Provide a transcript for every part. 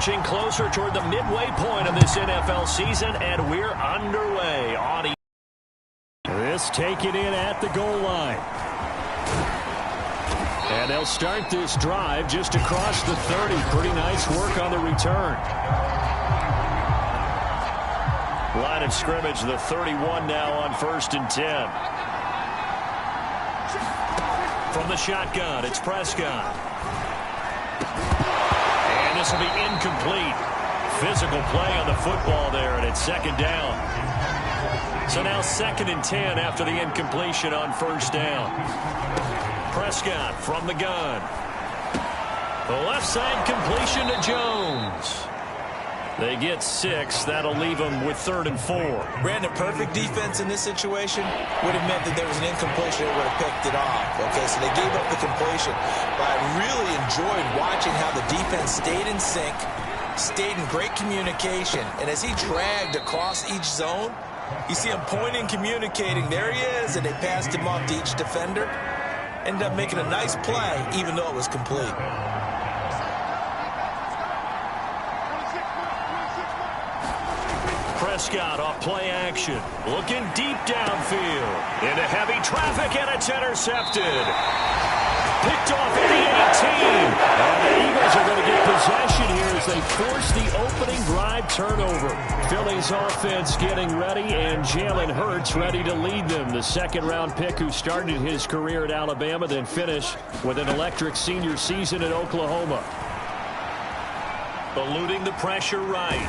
Inching closer toward the midway point of this NFL season, and we're underway. This taken in at the goal line. And they'll start this drive just across the 30. Pretty nice work on the return. Line of scrimmage, the 31 now on 1st and 10. From the shotgun, it's Prescott. And this will be incomplete. Physical play on the football there, and it's 2nd down. So now 2nd and 10 after the incompletion on 1st down. Prescott from the gun. The left side completion to Jones. They get 6. That'll leave them with 3rd and 4. Brandon, perfect defense in this situation would have meant that there was an incompletion that would have picked it off. Okay, so they gave up the completion. But I really enjoyed watching how the defense stayed in sync, stayed in great communication. And as he dragged across each zone, you see him pointing, communicating. There he is, and they passed him off to each defender. Ended up making a nice play, even though it was complete. Prescott off play action. Looking deep downfield. Into heavy traffic, and it's intercepted. Picked off at the 18. And the Eagles are going to get possession here as they force the opening drive turnover. Philly's offense getting ready, and Jalen Hurts ready to lead them. The 2nd-round pick who started his career at Alabama, then finished with an electric senior season at Oklahoma. Eluding the pressure right.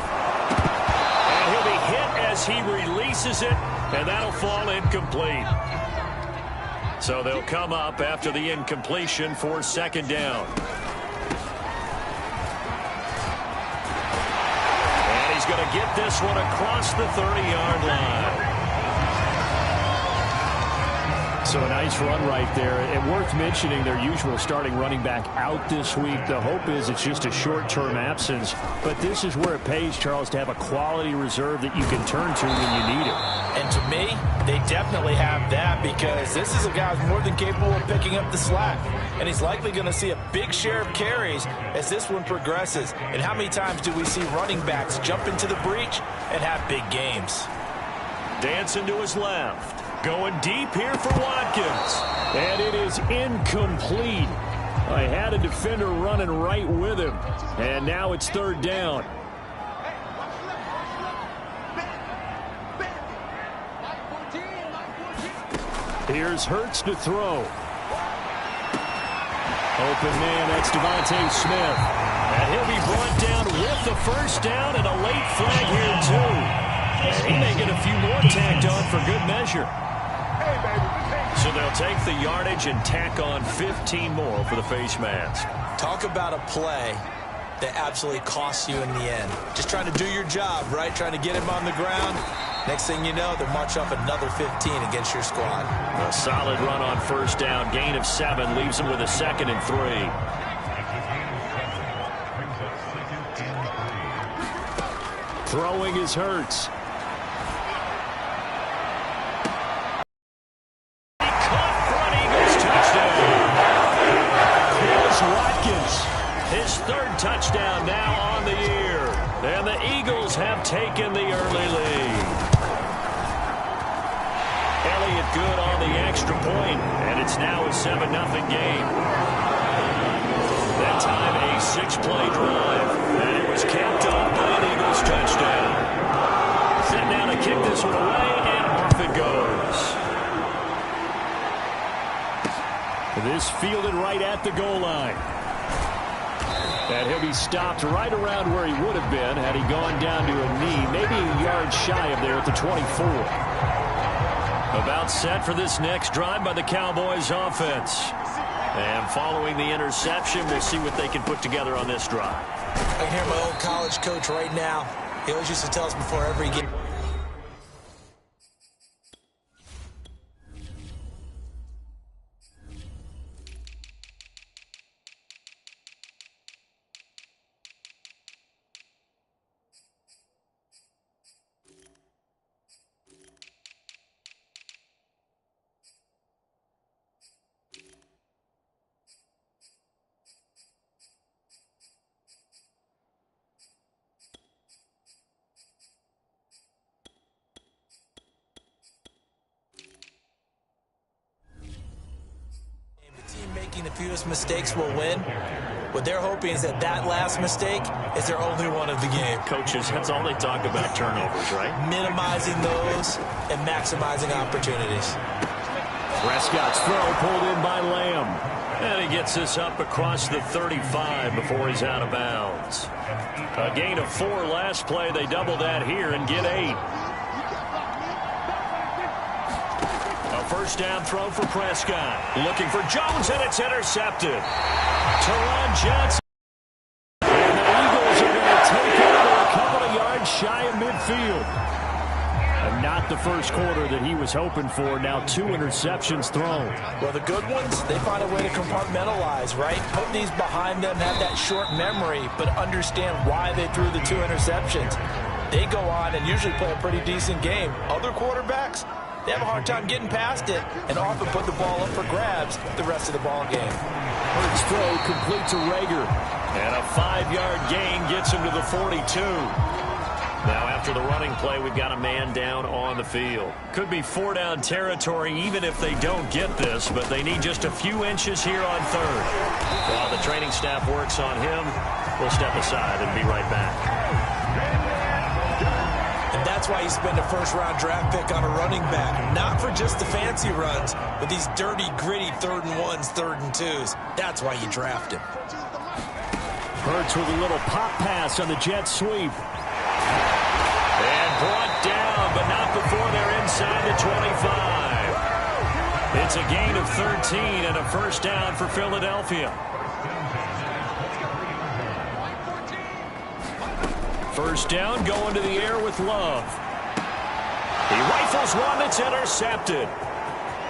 And he'll be hit as he releases it, and that'll fall incomplete. So they'll come up after the incompletion for 2nd down. And he's going to get this one across the 30-yard line. So a nice run right there. And worth mentioning, their usual starting running back out this week. The hope is it's just a short-term absence. But this is where it pays, Charles, to have a quality reserve that you can turn to when you need it. And to me, they definitely have that, because this is a guy who's more than capable of picking up the slack. And he's likely going to see a big share of carries as this one progresses. And how many times do we see running backs jump into the breach and have big games? Dancing to his left. Going deep here for Watkins. And it is incomplete. I had a defender running right with him. And now it's 3rd down. Here's Hurts to throw. Open man, that's Devontae Smith. And he'll be brought down with the 1st down, and a late flag here too. And he may get a few more tacked on for good measure. So they'll take the yardage and tack on 15 more for the face mask. Talk about a play that absolutely costs you in the end. Just trying to do your job, right? Trying to get him on the ground. Next thing you know, they'll march off another 15 against your squad. A solid run on 1st down. Gain of 7 leaves them with a 2nd and 3. Throwing is Hurts. His 3rd touchdown now on the year. And the Eagles have taken the early lead. Elliott good on the extra point, and it's now a 7-0 game. That time a 6-play drive, and it was capped off by an Eagles touchdown. Set down to kick this one away, and off it goes. This fielded right at the goal line. And he'll be stopped right around where he would have been had he gone down to a knee, maybe a yard shy of there at the 24. About set for this next drive by the Cowboys offense. And following the interception, we'll see what they can put together on this drive. I can hear my old college coach right now. He always used to tell us before every game. fewest mistakes will win. What they're hoping is that that last mistake is their only one of the game. Coaches, that's all they talk about, turnovers, right? Minimizing those and maximizing opportunities. Prescott's throw pulled in by Lamb. And he gets this up across the 35 before he's out of bounds. A gain of 4 last play. They double that here and get 8. A first down throw for Prescott. Looking for Jones, and it's intercepted. Teron Johnson. And the Eagles are going to take over a couple of yards shy of midfield. And not the first quarter that he was hoping for. Now 2 interceptions thrown. Well, the good ones, they find a way to compartmentalize, right? Put these behind them, have that short memory, but understand why they threw the 2 interceptions. They go on and usually play a pretty decent game. Other quarterbacks, they have a hard time getting past it and often put the ball up for grabs the rest of the ball game. Hurts throw complete to Rager. And a 5-yard gain gets him to the 42. Now after the running play, we've got a man down on the field. Could be 4-down territory even if they don't get this, but they need just a few inches here on 3rd. While the training staff works on him, we'll step aside and be right back. And that's why you spend a first-round draft pick on a running back. Not for just the fancy runs, but these dirty, gritty 3rd and 1s, 3rd and 2s. That's why you draft him. Hurts with a little pop pass on the jet sweep. And brought down, but not before they're inside the 25. It's a gain of 13 and a first down for Philadelphia. First down, going to the air with Love. He rifles one that's intercepted.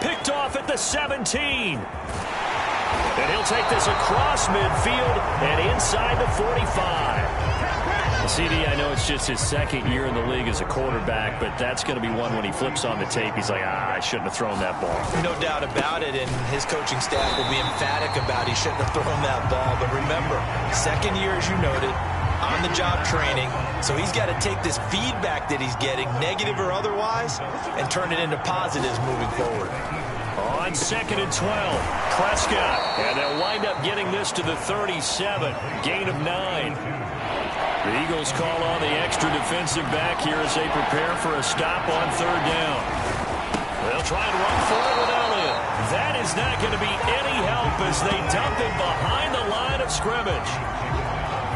Picked off at the 17. And he'll take this across midfield and inside the 45. CD, I know it's just his 2nd year in the league as a quarterback, but that's going to be one when he flips on the tape. He's like, I shouldn't have thrown that ball. No doubt about it, and his coaching staff will be emphatic about he shouldn't have thrown that ball. But remember, 2nd year, as you noted, on-the-job training, so he's got to take this feedback that he's getting, negative or otherwise, and turn it into positives moving forward. On 2nd and 12, Prescott, and they'll wind up getting this to the 37, gain of 9. The Eagles call on the extra defensive back here as they prepare for a stop on 3rd down. They'll try and run for it with Elliott. That is not going to be any help as they dump it behind the line of scrimmage.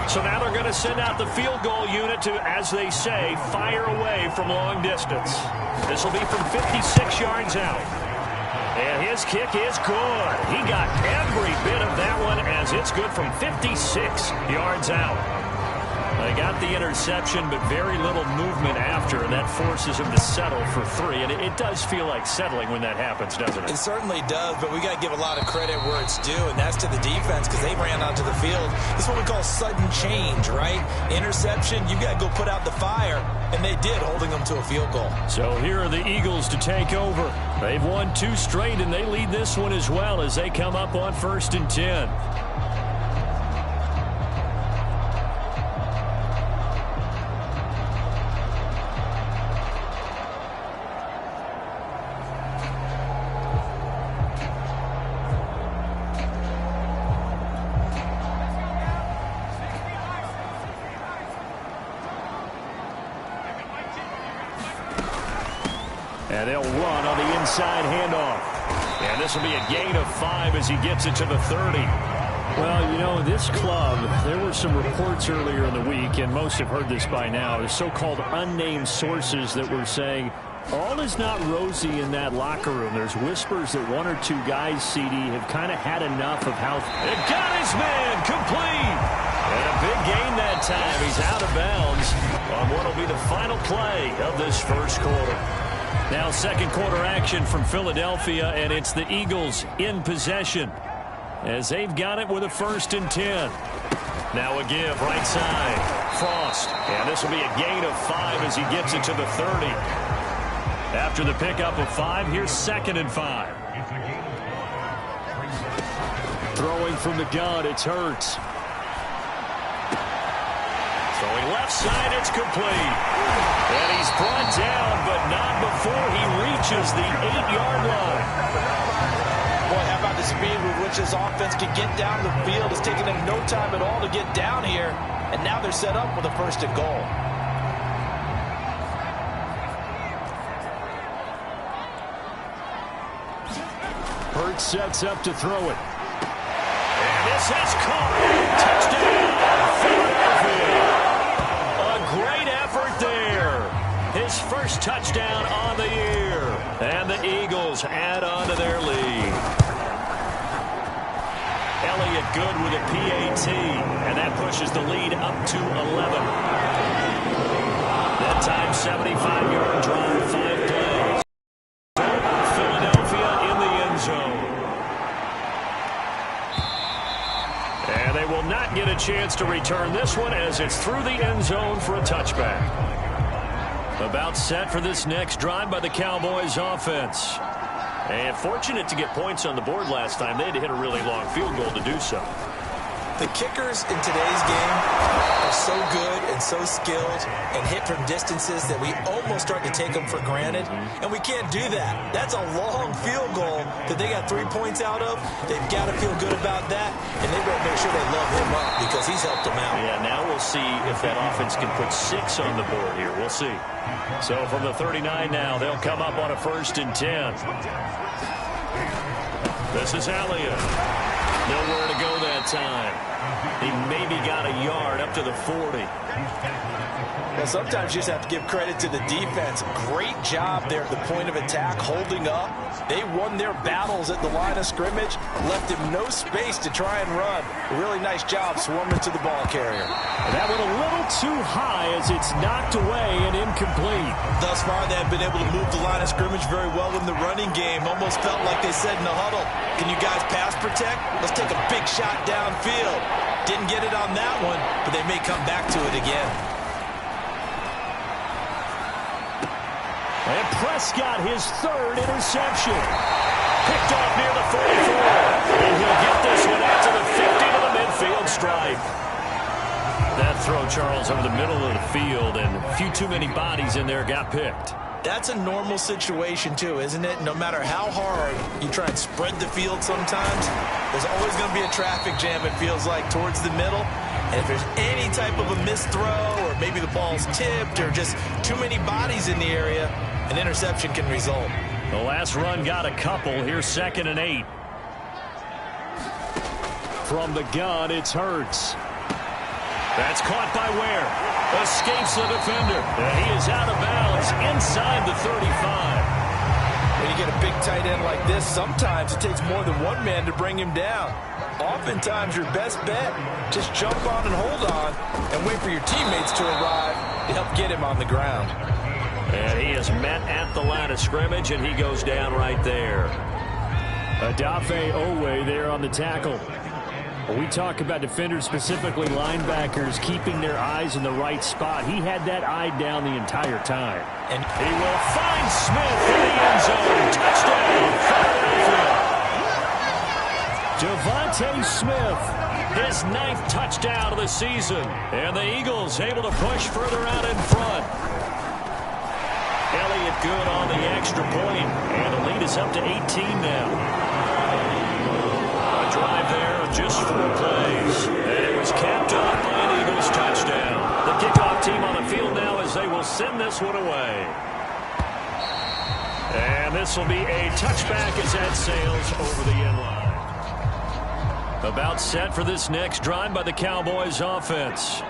So now they're going to send out the field goal unit to, as they say, fire away from long distance. This will be from 56 yards out. And his kick is good. He got every bit of that one as it's good from 56 yards out. They got the interception, but very little movement after, and that forces him to settle for 3. And it does feel like settling when that happens, doesn't it? It certainly does, but we got to give a lot of credit where it's due, and that's to the defense because they ran onto the field. This is what we call sudden change, right? Interception, you got to go put out the fire, and they did, holding them to a field goal. So here are the Eagles to take over. They've won 2 straight, and they lead this one as well as they come up on 1st and 10. And they'll run on the inside handoff. And this will be a gain of 5 as he gets it to the 30. Well, you know, this club, there were some reports earlier in the week, and most have heard this by now, the so-called unnamed sources that were saying all is not rosy in that locker room. There's whispers that 1 or 2 guys, CD, have kind of had enough of how... It got his man complete! And a big gain that time. He's out of bounds on what will be the final play of this first quarter. Now 2nd quarter action from Philadelphia, and it's the Eagles in possession as they've got it with a 1st and 10. Now a give right side. Frost, and this will be a gain of 5 as he gets it to the 30. After the pickup of 5, here's 2nd and 5. Throwing from the gun, it's Hurts. Throwing left side, it's complete. And he's brought down, but not before he reaches the 8-yard line. Boy, how about the speed with which this offense can get down the field? It's taking them no time at all to get down here. And now they're set up with a 1st and goal. Hurts sets up to throw it. And this is caught. Touchdown, Philadelphia. A great effort there. His first touchdown on the year. And the Eagles add on to their lead. Elliott good with a PAT. And that pushes the lead up to 11. That time 75-yard drive, 5 plays. Philadelphia in the end zone. And they will not get a chance to return this one as it's through the end zone for a touchback. About set for this next drive by the Cowboys offense. And fortunate to get points on the board last time. They had to hit a really long field goal to do so. The kickers in today's game are so good and so skilled and hit from distances that we almost start to take them for granted. And we can't do that. That's a long field goal that they got 3 points out of. They've got to feel good about that. And they better make sure they love him up because he's helped them out. Yeah, now we'll see if that offense can put 6 on the board here. We'll see. So from the 39 now, they'll come up on a 1st and 10. This is Elliott. Nowhere to go that time. He maybe got a yard up to the 40. Well, sometimes you just have to give credit to the defense. Great job there at the point of attack, holding up. They won their battles at the line of scrimmage, left him no space to try and run. A really nice job swarming to the ball carrier. And that went a little too high as it's knocked away and incomplete. Thus far, they have been able to move the line of scrimmage very well in the running game. Almost felt like they said in the huddle, can you guys pass protect? Let's take a big shot downfield. Didn't get it on that one, but they may come back to it again. And Prescott, his 3rd interception. Picked off near the 44. And he'll get this one out to the 50 to the midfield stripe. That throw, Charles, over the middle of the field, and a few too many bodies in there got picked. That's a normal situation, too, isn't it? No matter how hard you try and spread the field sometimes, there's always going to be a traffic jam, it feels like, towards the middle. And if there's any type of a missed throw or maybe the ball's tipped or just too many bodies in the area, an interception can result. The last run got a couple. Here's 2nd and 8. From the gun, it's Hurts. That's caught by Ware. Escapes the defender. He is out of bounds inside the 35. When you get a big tight end like this, sometimes it takes more than one man to bring him down. Oftentimes, your best bet, just jump on and hold on and wait for your teammates to arrive to help get him on the ground. And he is met at the line of scrimmage, and he goes down right there. Adafe Owe there on the tackle. We talk about defenders, specifically linebackers, keeping their eyes in the right spot. He had that eye down the entire time. And he will find Smith in the end zone. Touchdown, Philadelphia. Devontae Smith, his 9th touchdown of the season. And the Eagles able to push further out in front. Elliott good on the extra point. And the lead is up to 18 now. Drive there of just 4 plays. And it was capped off by an Eagles touchdown. The kickoff team on the field now as they will send this one away. And this will be a touchback as that sails over the end line. About set for this next drive by the Cowboys offense.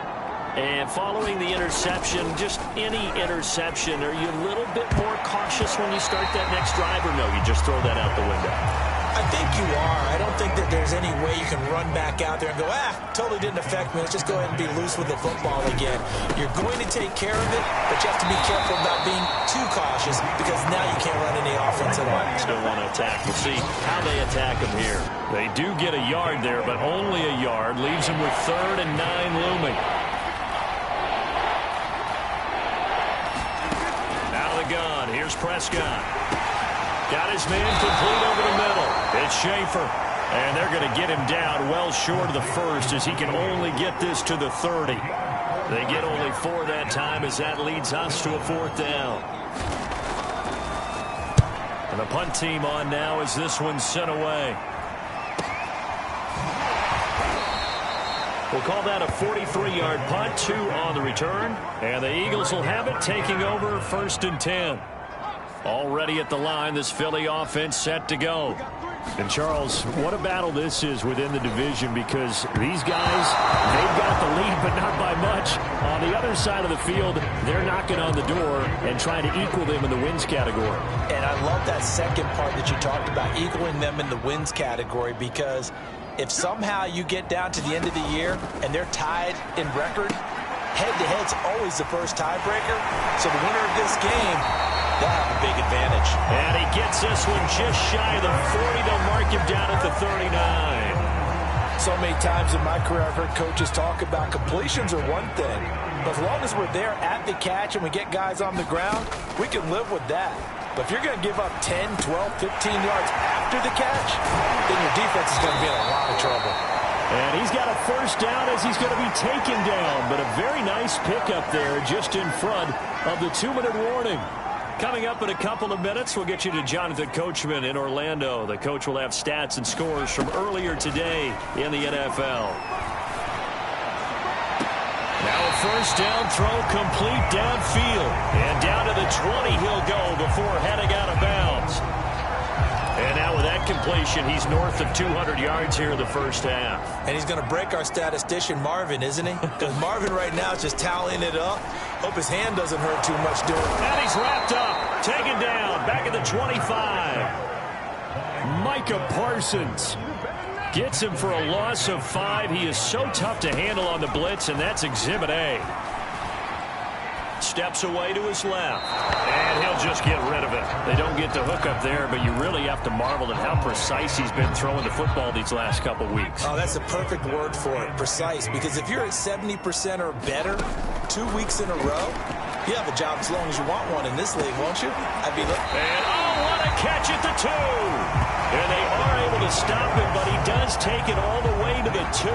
And following the interception, just any interception, are you a little bit more cautious when you start that next drive, or no, you just throw that out the window? I think you are. I don't think that there's any way you can run back out there and go, totally didn't affect me. Let's just go ahead and be loose with the football again. You're going to take care of it, but you have to be careful about being too cautious because now you can't run any offense at all. Still want to attack. We'll see how they attack him here. They do get a yard there, but only a yard. Leaves him with 3rd and 9 looming. Out of the gun. Here's Prescott. Got his man complete over the middle. It's Schaefer. And they're going to get him down well short of the 1st as he can only get this to the 30. They get only 4 that time as that leads us to a 4th down. And And the punt team on now as this one's sent away. We'll call that a 43-yard punt, 2 on the return. And the Eagles will have it, taking over 1st and 10. Already at the line, this Philly offense set to go. And, Charles, what a battle this is within the division, because these guys, they've got the lead, but not by much. On the other side of the field, they're knocking on the door and trying to equal them in the wins category. And I love that second part that you talked about, equaling them in the wins category, because if somehow you get down to the end of the year and they're tied in record, head-to-head's always the first tiebreaker. So the winner of this game, they'll have a big advantage. And he gets this one just shy of the 40. They'll mark him down at the 39. So many times in my career I've heard coaches talk about completions are one thing, but as long as we're there at the catch and we get guys on the ground, we can live with that. But if you're going to give up 10, 12, 15 yards after the catch, then your defense is going to be in a lot of trouble. And he's got a first down as he's going to be taken down, but a very nice pickup there just in front of the 2-minute warning. Coming up in a couple of minutes, we'll get you to Jonathan Coachman in Orlando. The coach will have stats and scores from earlier today in the NFL. Now a first down throw complete downfield. And down to the 20 he'll go before heading out of bounds. And now with that completion, he's north of 200 yards here in the first half. And he's going to break our statistician Marvin, isn't he? Because Marvin right now is just tallying it up. Hope his hand doesn't hurt too much doing it. And he's wrapped up, taken down, back at the 25. Micah Parsons gets him for a loss of 5. He is so tough to handle on the blitz, and that's Exhibit A. Steps away to his left, and he'll just get rid of it. They don't get the hook up there, but you really have to marvel at how precise he's been throwing the football these last couple weeks. Oh, that's a perfect word for it, precise, because if you're at 70% or better 2 weeks in a row, you have a job as long as you want one in this league, won't you? And oh, what a catch at the 2. And they are able to stop him, but he does take it all the way to the 2.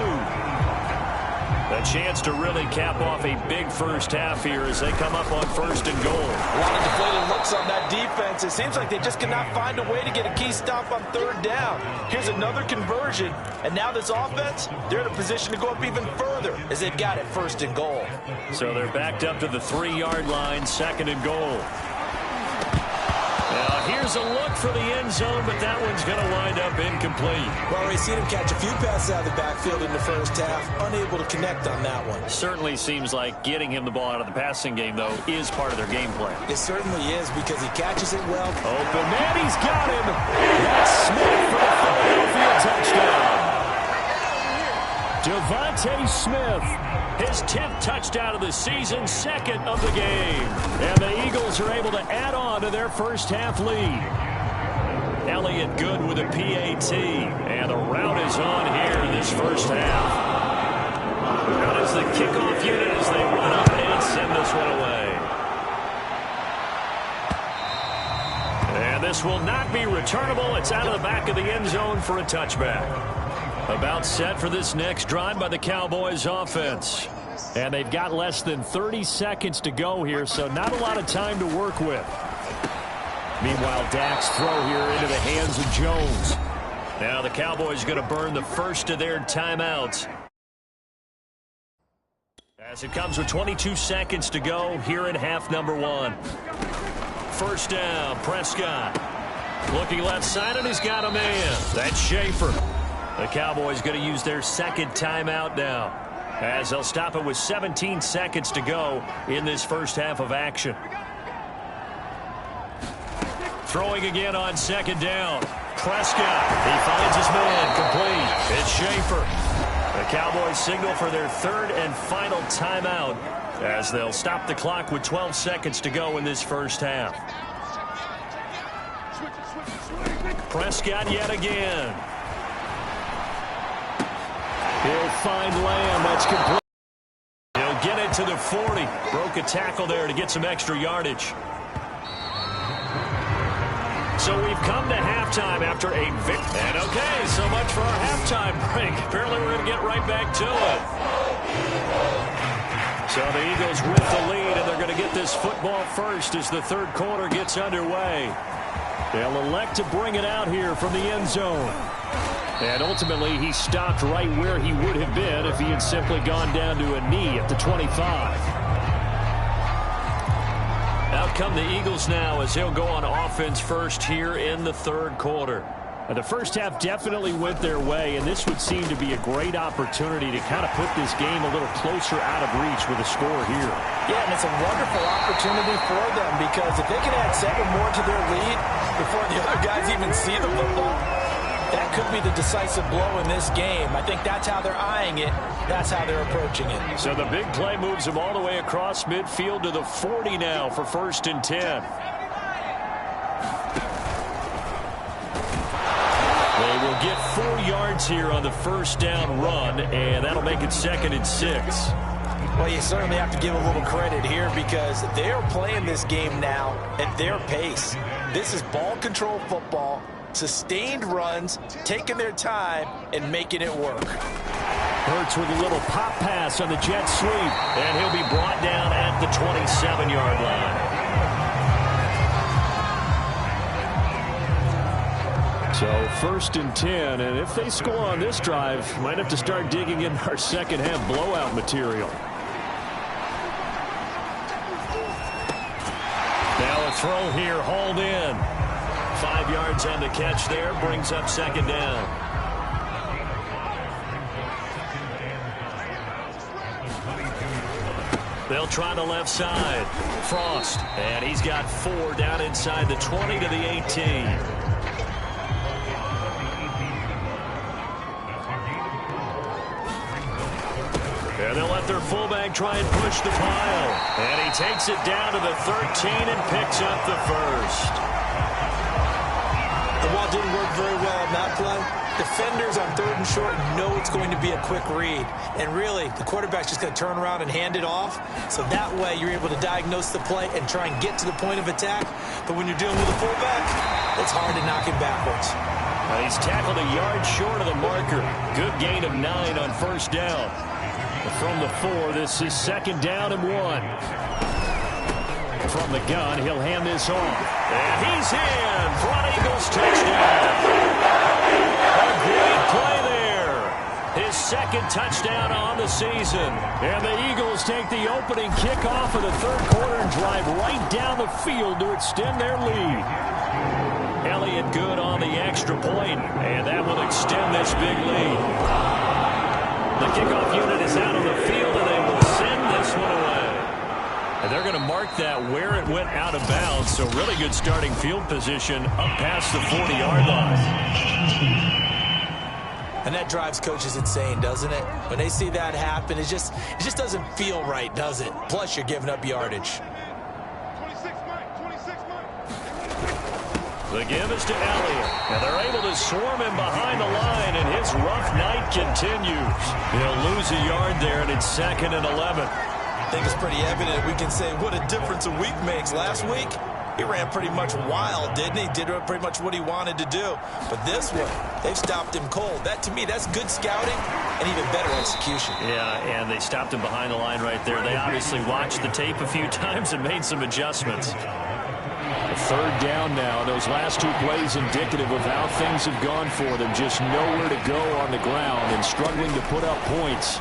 A chance to really cap off a big first half here as they come up on 1st and goal. A lot of deflated looks on that defense. It seems like they just cannot find a way to get a key stop on 3rd down. Here's another conversion, and now this offense, they're in a position to go up even further as they've got it 1st and goal. So they're backed up to the 3-yard line, 2nd and goal. Now here's a look for the end zone, but that one's going to wind up incomplete. Well, we've seen him catch a few passes out of the backfield in the first half, unable to connect on that one. Certainly seems like getting him the ball out of the passing game, though, is part of their game plan. It certainly is, because he catches it well. Open man, he's got him. That's Smith for the Philadelphia touchdown. Devontae Smith, his 10th touchdown of the season, 2nd of the game. And the Eagles are able to add on to their first half lead. Elliott Good with a PAT. And the route is on here in this first half. Out is the kickoff unit as they run up and send this one away. And this will not be returnable. It's out of the back of the end zone for a touchback. About set for this next drive by the Cowboys offense. And they've got less than 30 seconds to go here, so not a lot of time to work with. Meanwhile, Dak's throw here into the hands of Jones. Now the Cowboys going to burn the first of their timeouts. As it comes with 22 seconds to go here in half number 1. First down, Prescott. Looking left side, and he's got a man. That's Schaefer. The Cowboys going to use their 2nd timeout now, as they'll stop it with 17 seconds to go in this first half of action. Throwing again on 2nd down. Prescott, he finds his man, complete. It's Schaefer. The Cowboys signal for their 3rd and final timeout, as they'll stop the clock with 12 seconds to go in this first half. Prescott yet again. He'll find Lamb. That's complete. He'll get it to the 40. Broke a tackle there to get some extra yardage. So we've come to halftime after a victory. And okay, so much for our halftime break. Apparently we're going to get right back to it. So the Eagles with the lead, and they're going to get this football first as the 3rd quarter gets underway. They'll elect to bring it out here from the end zone. And ultimately, he stopped right where he would have been if he had simply gone down to a knee at the 25. Out come the Eagles now as they'll go on offense first here in the third quarter. The first half definitely went their way, and this would seem to be a great opportunity to kind of put this game a little closer out of reach with a score here. Yeah, and it's a wonderful opportunity for them because if they can add 7 more to their lead before the other guys even see the football, that could be the decisive blow in this game. I think that's how they're eyeing it. That's how they're approaching it. So the big play moves them all the way across midfield to the 40 now for 1st and 10. They will get 4 yards here on the first down run, and that'll make it 2nd and 6. Well, you certainly have to give a little credit here because they're playing this game now at their pace. This is ball control football, sustained runs, taking their time, and making it work. Hurts with a little pop pass on the jet sweep, and he'll be brought down at the 27-yard line. So 1st and 10, and if they score on this drive, might have to start digging in our second half blowout material. Now a throw here, hauled in. 5 yards on the catch there, brings up 2nd down. They'll try the left side. Frost, and he's got 4 down inside the 20 to the 18. And they'll let their fullback try and push the pile. And he takes it down to the 13 and picks up the first. The ball didn't work very well on that play. Defenders on 3rd and short know it's going to be a quick read. And really, the quarterback's just going to turn around and hand it off. So that way, you're able to diagnose the play and try and get to the point of attack. But when you're dealing with a fullback, it's hard to knock him backwards. He's tackled a yard short of the marker. Good gain of 9 on 1st down. From the 4, this is 2nd down and 1. From the gun, he'll hand this off. And he's in. Front Eagles touchdown. A great play there. His 2nd touchdown on the season. And the Eagles take the opening kickoff of the 3rd quarter and drive right down the field to extend their lead. Elliott good on the extra point, and that will extend this big lead. The kickoff unit is out on the field, and they will send this one away. And they're going to mark that where it went out of bounds, so really good starting field position up past the 40-yard line. And that drives coaches insane, doesn't it? When they see that happen, it just doesn't feel right, does it? Plus, you're giving up yardage. The give is to Elliott, and they're able to swarm him behind the line, and his rough night continues. He'll lose a yard there, and it's 2nd and 11. I think it's pretty evident we can say what a difference a week makes. Last week, he ran pretty much wild, didn't he? Did pretty much what he wanted to do. But this one, they've stopped him cold. That, to me, that's good scouting and even better execution. Yeah, and they stopped him behind the line right there. They obviously watched the tape a few times and made some adjustments. 3rd down now. Those last 2 plays indicative of how things have gone for them. Just nowhere to go on the ground and struggling to put up points.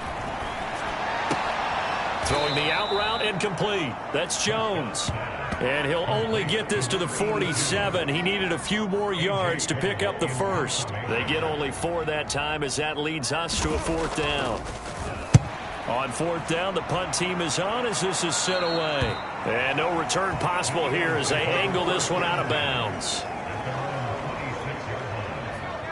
Throwing the out route incomplete. That's Jones. And he'll only get this to the 47. He needed a few more yards to pick up the first. They get only 4 that time as that leads us to a 4th down. On 4th down, the punt team is on as this is sent away. And no return possible here as they angle this one out of bounds.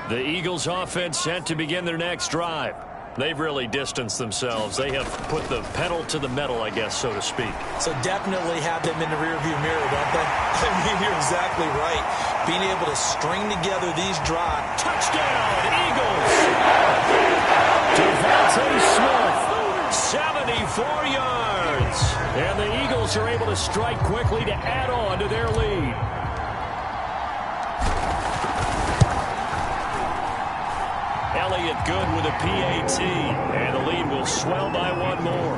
The Eagles offense set to begin their next drive. They've really distanced themselves. They have put the pedal to the metal, I guess, so to speak. So definitely have them in the rearview mirror, don't they? I mean, you're exactly right. Being able to string together these drives. Touchdown, Eagles! Devontae Smith, 74 yards. And the Eagles are able to strike quickly to add on to their lead. Elliott good with a PAT, and the lead will swell by 1 more.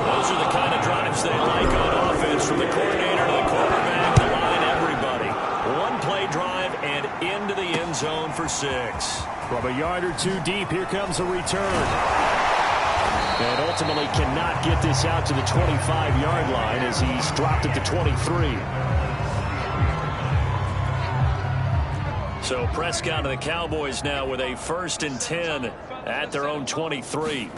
Those are the kind of drives they like on offense, from the coordinator to the quarterback, the line, everybody. for 6. From a yard or two deep, here comes a return. And ultimately cannot get this out to the 25-yard line as he's dropped at the 23. So Prescott and the Cowboys now with a 1st and 10 at their own 23.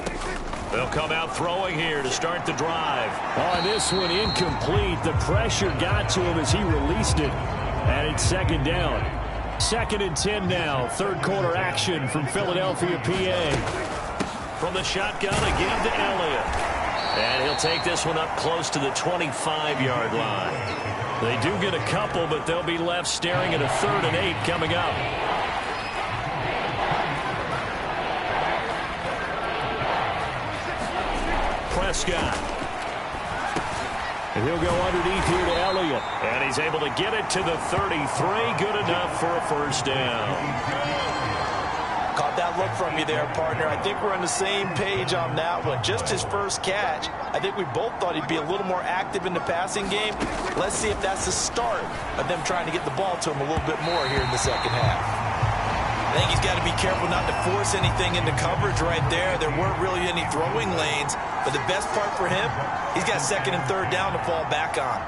They'll come out throwing here to start the drive. On this one, incomplete. The pressure got to him as he released it. And it's 2nd down. 2nd and 10 now. 3rd quarter action from Philadelphia, PA. From the shotgun again to Elliott. And he'll take this one up close to the 25-yard line. They do get a couple, but they'll be left staring at a 3rd and 8 coming up. Prescott. And he'll go underneath here to Elliott. And he's able to get it to the 33. Good enough for a 1st down. Caught that look from you there, partner. I think we're on the same page on that one. Just his first catch. I think we both thought he'd be a little more active in the passing game. Let's see if that's the start of them trying to get the ball to him a little bit more here in the 2nd half. I think he's got to be careful not to force anything into coverage right there. There weren't really any throwing lanes. But the best part for him, he's got 2nd and 3rd down to fall back on.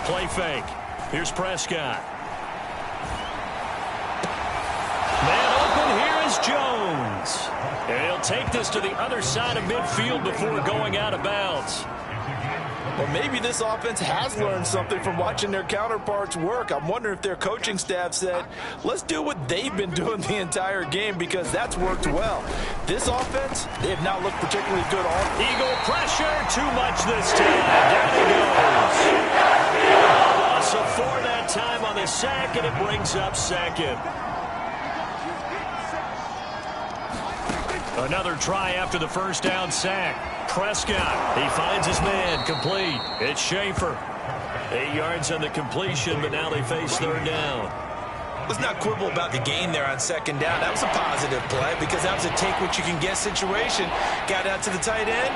Play fake. Here's Prescott. Man open, here is Jones. And he'll take this to the other side of midfield before going out of bounds. Well, maybe this offense has learned something from watching their counterparts work. I'm wondering if their coaching staff said, let's do what they've been doing the entire game because that's worked well. This offense, they have not looked particularly good all. Eagle pressure, too much this time. Down he goes. Loss of 4 that time on the sack, and it brings up 2nd. Another try after the 1st down sack. Prescott, he finds his man, complete. It's Schaefer. 8 yards on the completion, but now they face 3rd down. Let's not quibble about the gain there on 2nd down. That was a positive play because that was a take-what-you-can-get situation. Got out to the tight end.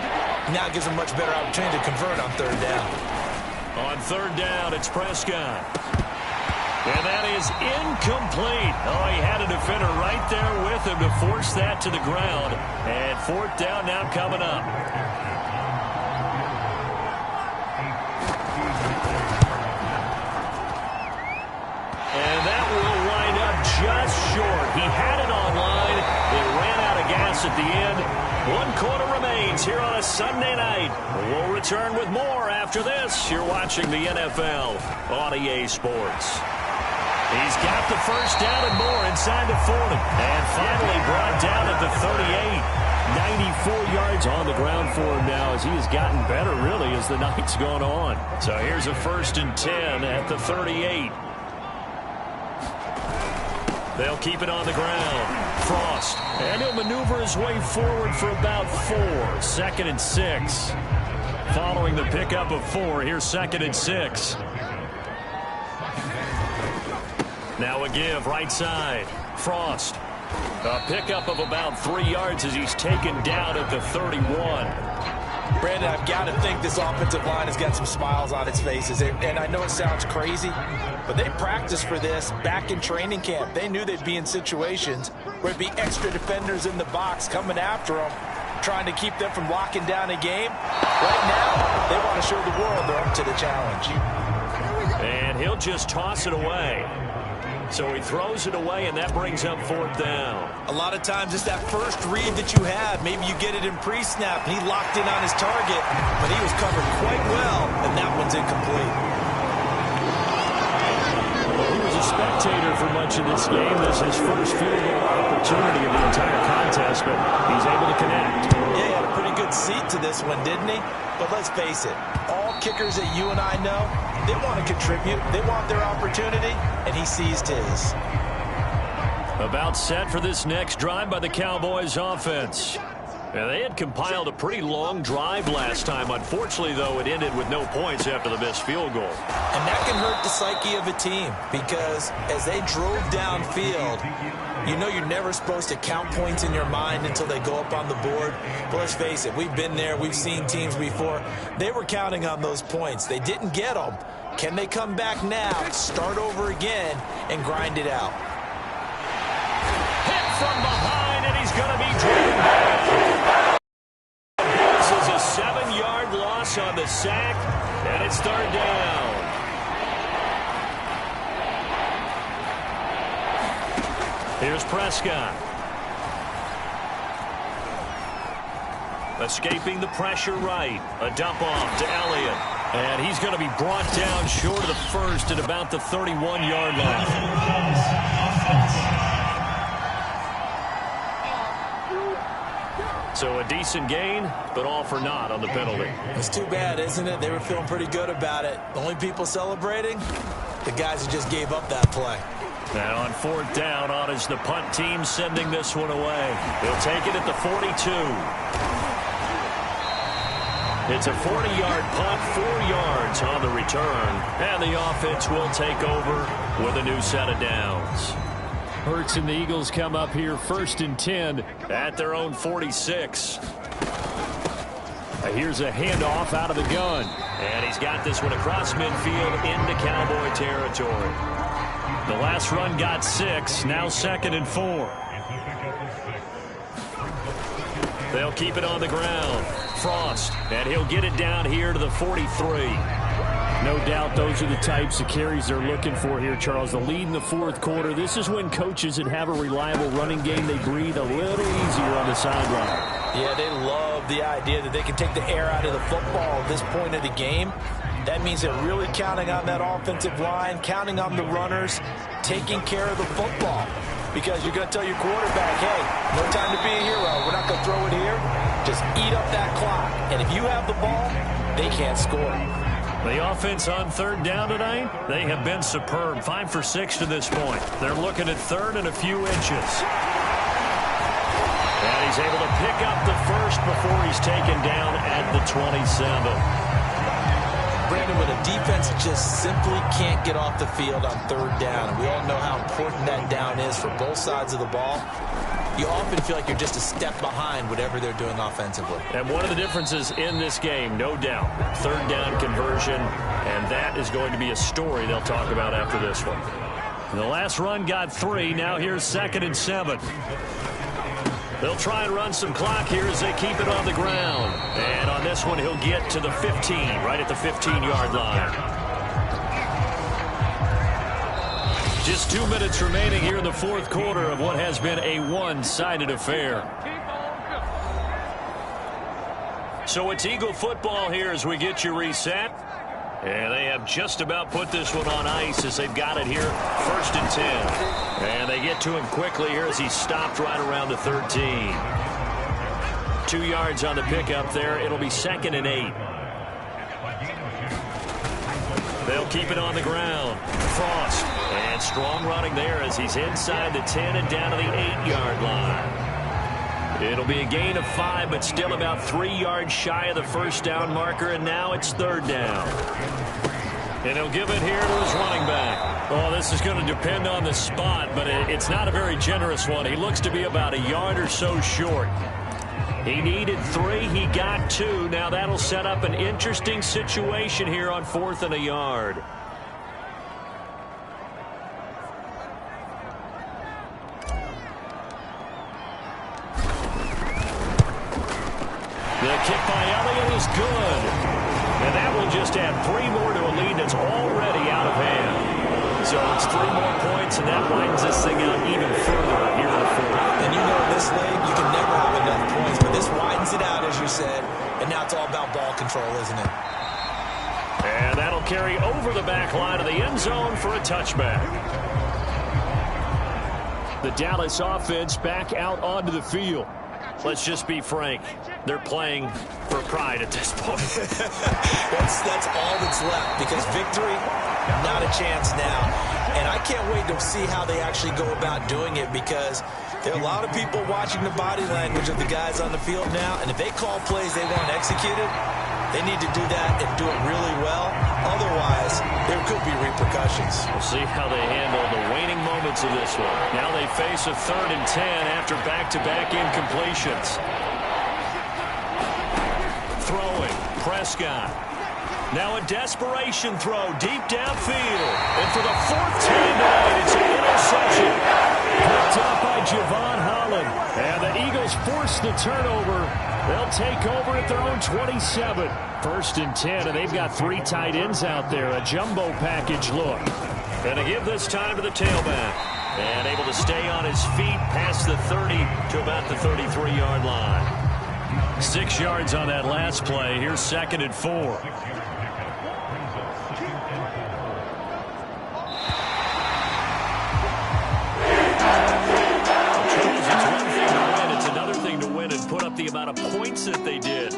Now it gives them a much better opportunity to convert on 3rd down. On 3rd down, it's Prescott. And that is incomplete. Oh, he had a defender right there with him to force that to the ground. And 4th down now coming up. And that will wind up just short. He had it on line. It ran out of gas at the end. 1 quarter remains here on a Sunday night. We'll return with more after this. You're watching the NFL on EA Sports. He's got the 1st down and more inside the 40. And finally brought down at the 38. 94 yards on the ground for him now as he has gotten better, really, as the night's gone on. So here's a 1st and 10 at the 38. They'll keep it on the ground. Frost. And he'll maneuver his way forward for about 4. 2nd and 6. Following the pickup of 4, here's 2nd and 6. Now a give, right side. Frost. A pickup of about 3 yards as he's taken down at the 31. Brandon, I've got to think this offensive line has got some smiles on its faces. And I know it sounds crazy, but they practiced for this back in training camp. They knew they'd be in situations where there'd be extra defenders in the box coming after them, trying to keep them from locking down a game. Right now, they want to show the world they're up to the challenge. And he'll just toss it away. So he throws it away, and that brings up 4th down. A lot of times it's that first read that you have. Maybe you get it in pre-snap, and he locked in on his target, but he was covered quite well, and that one's incomplete. Well, he was a spectator for much of this game. This is his first field goal opportunity of the entire contest, but he's able to connect. Yeah, he had a pretty good seat to this one, didn't he? But let's face it, all kickers that you and I know, they want to contribute. They want their opportunity, and he seized his. About set for this next drive by the Cowboys offense. Now, they had compiled a pretty long drive last time. Unfortunately, though, it ended with no points after the missed field goal. And that can hurt the psyche of a team because as they drove downfield, you know you're never supposed to count points in your mind until they go up on the board. But let's face it, we've been there. We've seen teams before. They were counting on those points. They didn't get them. Can they come back now, start over again, and grind it out? from behind, and he's going to be driven back. This is a 7-yard loss on the sack, and it's third down. Here's Prescott. Escaping the pressure right. A dump off to Elliott. And he's going to be brought down short of the first at about the 31-yard line. So a decent gain, but all for naught on the penalty. It's too bad, isn't it? They were feeling pretty good about it. The only people celebrating, the guys who just gave up that play. Now on fourth down, on is the punt team sending this one away. They'll take it at the 42. It's a 40-yard punt, 4 yards on the return. And the offense will take over with a new set of downs. Hurts and the Eagles come up here 1st and 10 at their own 46. Here's a handoff out of the gun. And he's got this one across midfield into Cowboy territory. The last run got 6, now 2nd and 4. They'll keep it on the ground. Frost, and he'll get it down here to the 43. No doubt those are the types of carries they're looking for here, Charles. The lead in the fourth quarter. This is when coaches that have a reliable running game, they breathe a little easier on the sideline. Yeah, they love the idea that they can take the air out of the football at this point of the game. That means they're really counting on that offensive line, counting on the runners, taking care of the football. Because you're going to tell your quarterback, hey, no time to be a hero. We're not going to throw it here. Just eat up that clock. And if you have the ball, they can't score. The offense on third down tonight, they have been superb. 5 for 6 to this point. They're looking at third and a few inches. And he's able to pick up the first before he's taken down at the 27. Brandon, when a defense just simply can't get off the field on third down, and we all know how important that down is for both sides of the ball, you often feel like you're just a step behind whatever they're doing offensively. And one of the differences in this game, no doubt, third down conversion, and that is going to be a story they'll talk about after this one. And the last run got 3. Now here's 2nd and 7. They'll try and run some clock here as they keep it on the ground. And on this one, he'll get to the 15, right at the 15-yard line. Just 2 minutes remaining here in the fourth quarter of what has been a one-sided affair. So it's Eagle football here as we get you reset. And they have just about put this one on ice as they've got it here, 1st and 10. And they get to him quickly here as he's stopped right around the 13. 2 yards on the pickup there. It'll be 2nd and 8. They'll keep it on the ground. Frost, and strong running there as he's inside the 10 and down to the 8-yard line. It'll be a gain of 5, but still about 3 yards shy of the first down marker, and now it's third down. And he'll give it here to his running back. Oh, this is going to depend on the spot, but it's not a very generous one. He looks to be about a yard or so short. He needed 3. He got 2. Now that'll set up an interesting situation here on 4th and a yard. The kick by Elliott is good. And that will just add 3 more to a lead that's already out of hand. So it's 3 more points, and that widens this thing out even further here in the fourth. And you know in this league, you can never have enough points, but this widens it out, as you said, and now it's all about ball control, isn't it? And that'll carry over the back line of the end zone for a touchback. The Dallas offense back out onto the field. Let's just be frank. They're playing for pride at this point. that's all that's left, because victory, not a chance now. And I can't wait to see how they actually go about doing it, because there are a lot of people watching the body language of the guys on the field now, and if they call plays they want executed, they need to do that and do it really well. Otherwise, there could be repercussions. We'll see how they handle the waning moments of this one. Now they face a 3rd and 10 after back-to-back incompletions. Throwing, Prescott. Now a desperation throw deep downfield. And for the 4th time tonight, it's an interception. Picked up by Javon Hall. trailing. And the Eagles force the turnover. They'll take over at their own 27. 1st and 10, and they've got 3 tight ends out there. A jumbo package look. And to give this time to the tailback. And able to stay on his feet past the 30 to about the 33-yard line. 6 yards on that last play. Here's 2nd and 4. It's one thing to win. It's another thing to win and put up the amount of points that they did.